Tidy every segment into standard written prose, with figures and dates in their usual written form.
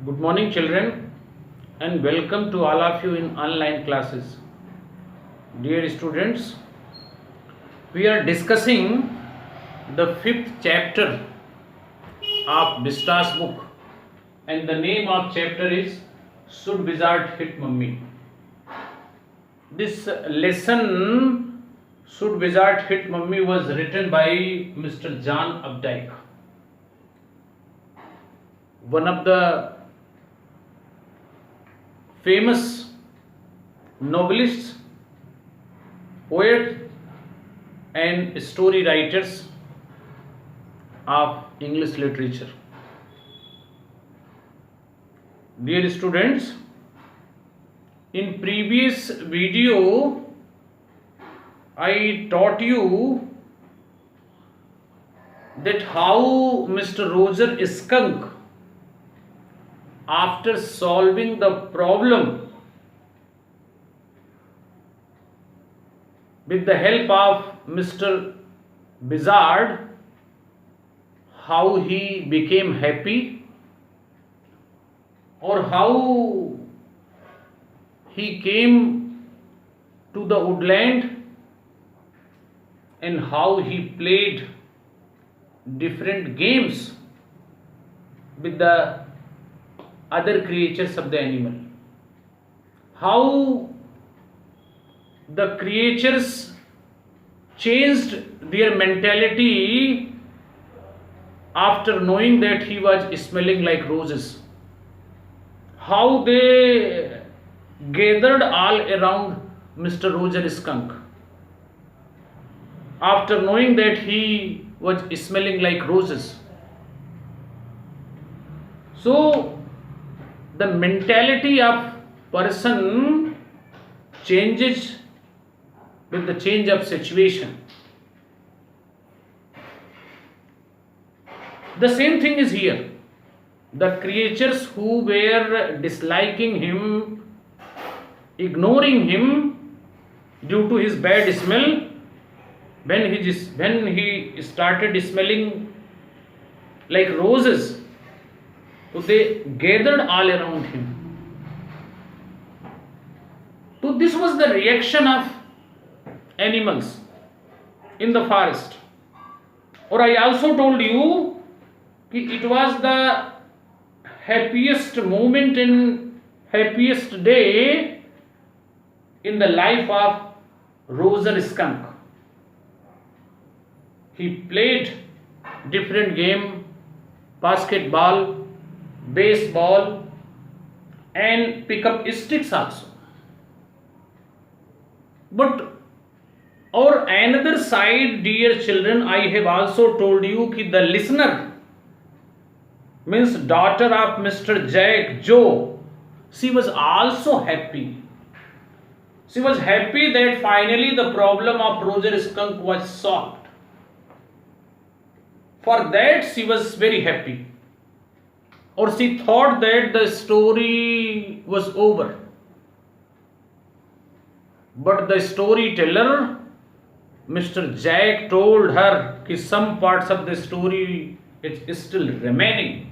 Good morning, children, and welcome to all of you in online classes. Dear students, we are discussing the fifth chapter of Bista's book, and the name of chapter is Should Wizard Hit Mummy? This lesson, Should Wizard Hit Mummy, was written by Mr. John Updike, one of the famous novelists, poet, and story writers of English literature. Dear students, in previous video I taught you that how Mr. Roger Skunk, after solving the problem with the help of Mr. Wizard, how he became happy, or how he came to the woodland and how he played different games with the other creatures of the animal. How the creatures changed their mentality after knowing that he was smelling like roses. How they gathered all around Mr. Roger Skunk after knowing that he was smelling like roses. So the mentality of person changes with the change of situation. The same thing is here. The creatures who were disliking him, ignoring him due to his bad smell, when he started smelling like roses, so they gathered all around him. So this was the reaction of animals in the forest. Or I also told you it was the happiest moment and happiest day in the life of Roger Skunk. He played different game, basketball, baseball, and pick up sticks also. But or another side, dear children, I have also told you that the listener, means daughter of Mr. Jack Joe, she was also happy. She was happy that finally the problem of Roger Skunk was solved. For that she was very happy. Or she thought that the story was over. But the storyteller, Mr. Jack, told her that some parts of the story is still remaining.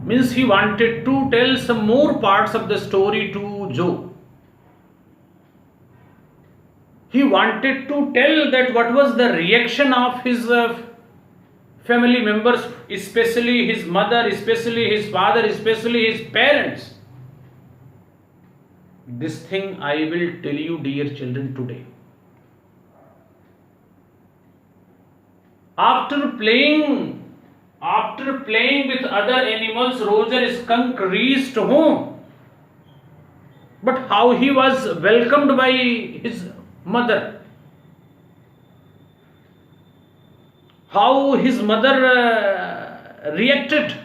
Means he wanted to tell some more parts of the story to Joe. He wanted to tell that what was the reaction of his family members, especially his mother, especially his father, especially his parents. This thing I will tell you, dear children, today. After playing with other animals, Roger Skunk reached home. But how he was welcomed by his mother. How his mother reacted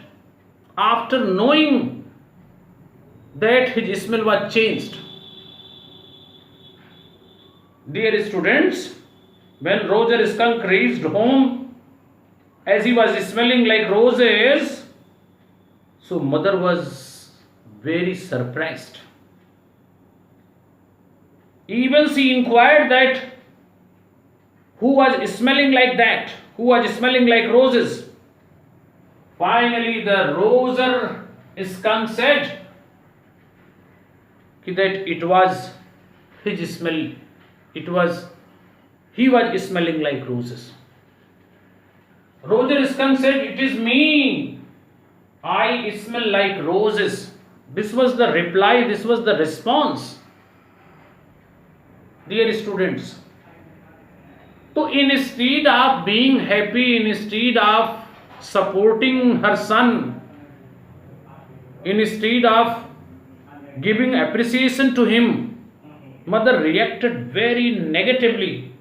after knowing that his smell was changed. Dear students, when Roger Skunk reached home, as he was smelling like roses, so mother was very surprised. Even she inquired that who was smelling like that, who was smelling like roses. Finally, the Roser skunk said that it was his smell. He was smelling like roses. Roser skunk said, "It is me. I smell like roses." This was the reply. This was the response. Dear students, so instead of being happy, instead of supporting her son, instead of giving appreciation to him, mother reacted very negatively.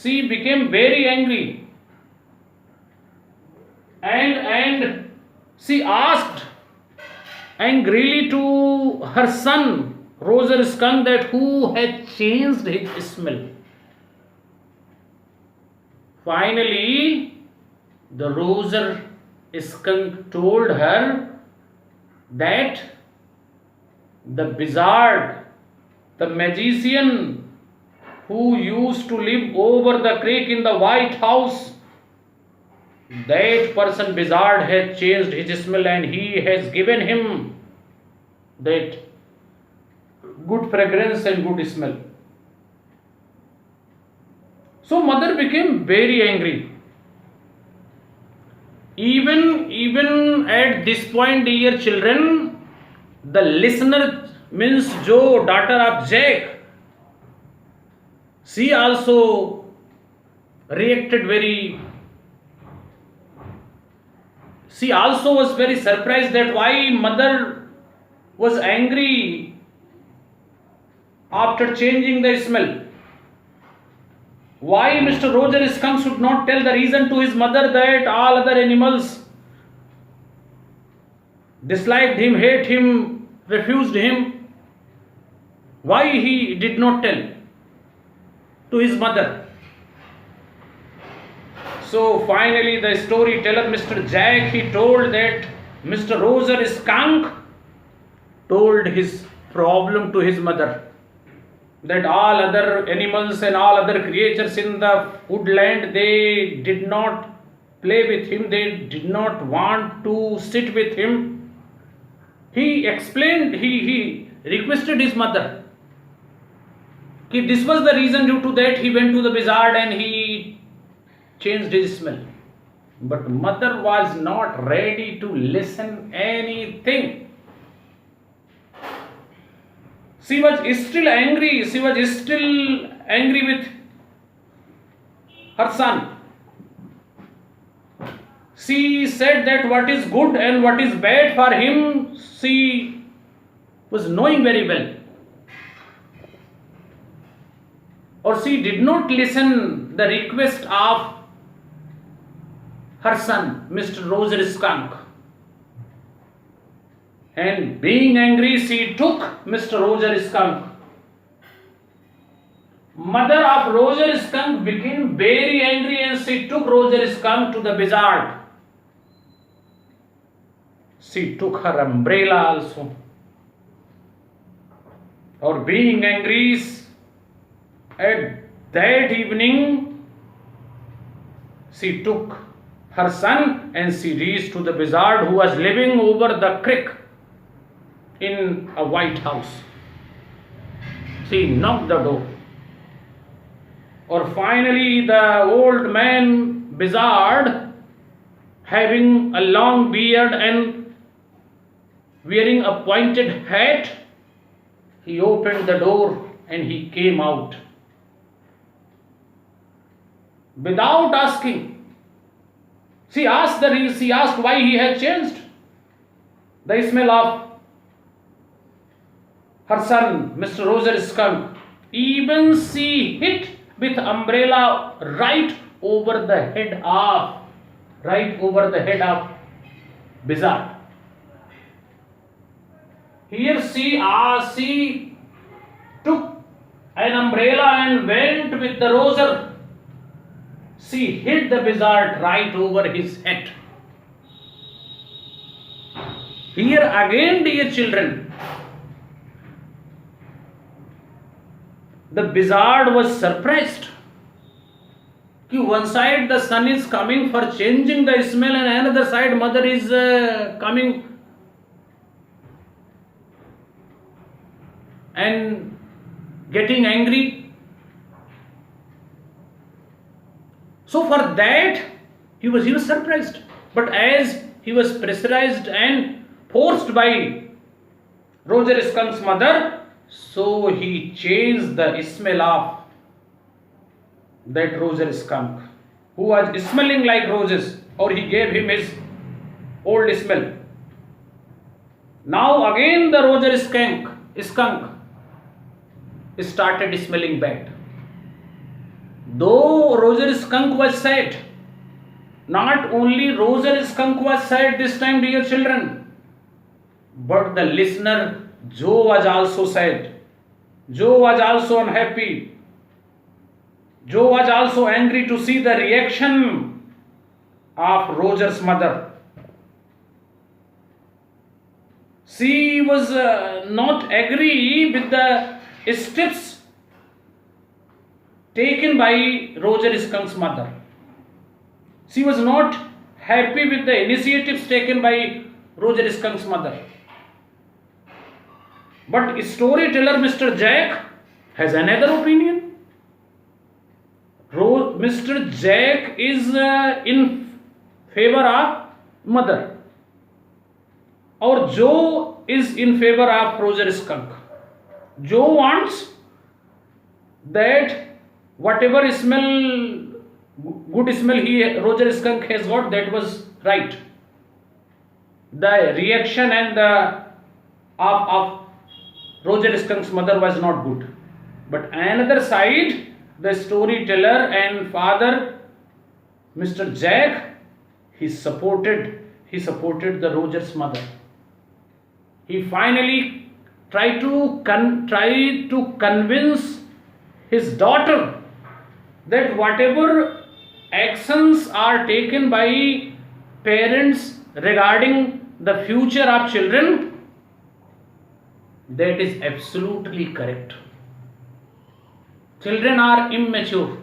She became very angry and she asked angrily to her son, Roser skunk, that who had changed his smell. Finally, the Roser skunk told her that the wizard, the magician who used to live over the creek in the White House, that person, wizard, has changed his smell and he has given him that good fragrance and good smell. So mother became very angry. Even at this point, dear children, the listener means Jo, daughter of Jack, she also reacted she also was very surprised that why mother was angry after changing the smell. Why Mr. Roser skunk should not tell the reason to his mother that all other animals disliked him, hate him, refused him? Why he did not tell to his mother? So finally the storyteller, Mr. Jack, he told that Mr. Roser skunk told his problem to his mother, that all other animals and all other creatures in the woodland, they did not play with him, they did not want to sit with him. He explained, he requested his mother. This was the reason, due to that he went to the wizard and he changed his smell. But mother was not ready to listen anything. She was still angry. She was still angry with her son. She said that what is good and what is bad for him, she was knowing very well. Or she did not listen the request of her son, Mr. Roser skunk. And being angry, she took Mr. Roser skunk. Mother of Roser skunk became very angry and she took Roser skunk to the wizard. She took her umbrella also. Or being angry, at that evening, she took her son and she reached to the wizard who was living over the creek in a White House. She knocked the door. Or finally, the old man wizard, having a long beard and wearing a pointed hat, he opened the door and he came out. Without asking, she asked why he had changed the smell of her son, Mr. Roser skunk. Even she hit with umbrella right over the head of wizard. Here she took an umbrella and went with the Roser. She hit the wizard right over his head. Here again, dear children, the wizard was surprised. कि one side the son is coming for changing the smell and another side mother is coming and getting angry. So for that he was surprised. But as he was pressurized and forced by Roger Skunk's mother, so he changed the smell of that Roger Skunk, who was smelling like roses, or he gave him his old smell. Now again the Roger skunk started smelling bad. Though Roger Skunk was sad, not only Roger Skunk was sad this time, dear children, but the listener Joe was also sad. Joe was also unhappy. Joe was also angry to see the reaction of Roger's mother. She was not agree with the steps taken by Roger Skunk's mother. She was not happy with the initiatives taken by Roger Skunk's mother. But storyteller Mr. Jack has another opinion. Mr. Jack is in favor of mother, or Joe is in favor of Roger Skunk. Joe wants that whatever good smell Roger Skunk has got, that was right. The reaction and the of Roger Skunk's mother was not good. But another side, the storyteller and father, Mr. Jack, he supported the Roger's mother. He finally tried to convince his daughter that whatever actions are taken by parents regarding the future of children, that is absolutely correct. Children are immature.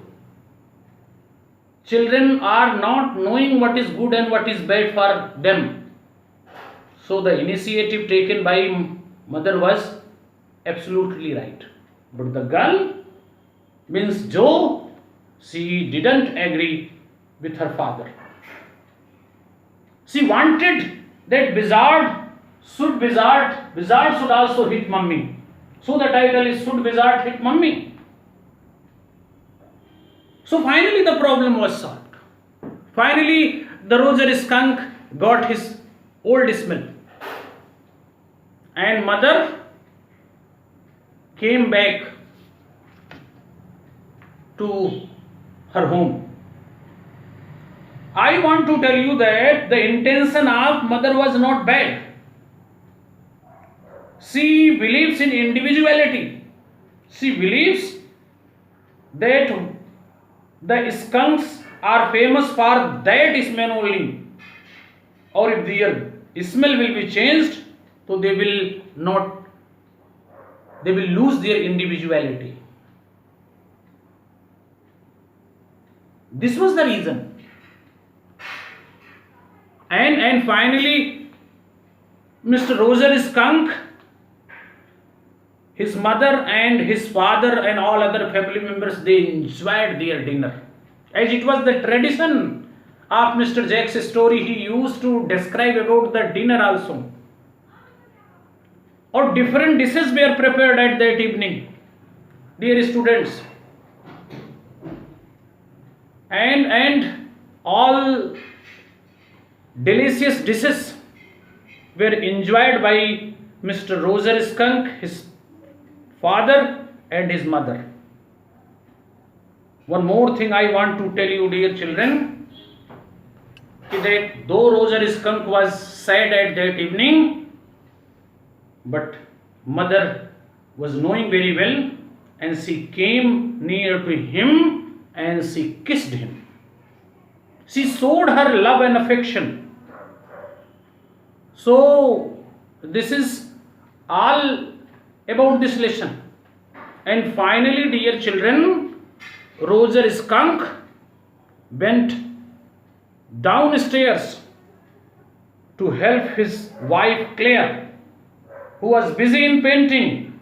Children are not knowing what is good and what is bad for them. So the initiative taken by mother was absolutely right. But the girl, means Joe, she didn't agree with her father. She wanted that Wizard should also hit Mummy. So the title is Should Wizard Hit Mummy? So finally the problem was solved. Finally the Roger Skunk got his old smell. And mother came back to her home. I want to tell you that the intention of mother was not bad. She believes in individuality. She believes that the skunks are famous for that smell only, or if their smell will be changed, so they will lose their individuality. This was the reason. And finally Mr. Roger Skunk, his mother and his father and all other family members, they enjoyed their dinner. As it was the tradition of Mr. Jack's story, he used to describe about the dinner also. Or different dishes were prepared at that evening, dear students. And all delicious dishes were enjoyed by Mr. Roger Skunk, his father and his mother. One more thing I want to tell you, dear children, that though Roger Skunk was sad at that evening, but mother was knowing very well, and she came near to him and she kissed him. She showed her love and affection. So this is all about this lesson. And finally, dear children, Roger Skunk went downstairs to help his wife Claire, who was busy in painting.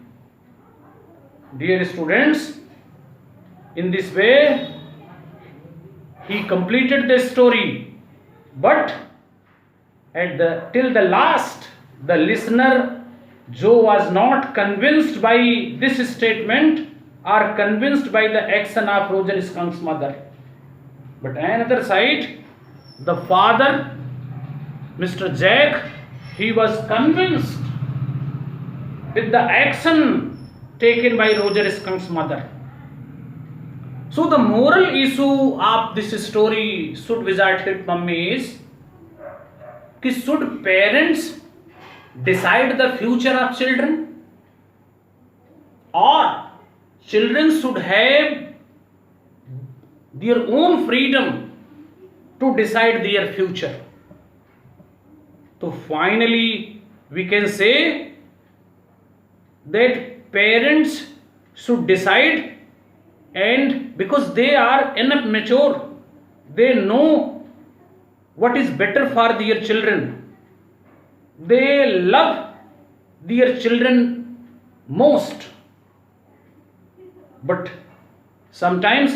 Dear students, in this way he completed the story, but till the last, the listener Joe was not convinced by this statement or convinced by the action of Roger Skunk's mother. But another side, the father, Mr. Jack, he was convinced with the action taken by Roger Skunk's mother. So the moral issue of this story, should wizard help mummy, is कि should parents decide the future of children, or children should have their own freedom to decide their future? So finally we can say that parents should decide, and because they are enough mature, they know what is better for their children. They love their children most. But sometimes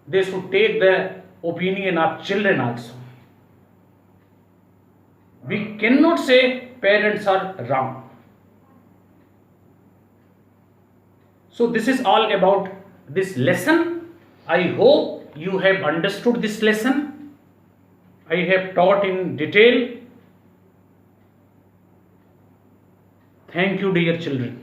they should take the opinion of children also. We cannot say parents are wrong. So this is all about this lesson. I hope you have understood this lesson. I have taught in detail. Thank you, dear children.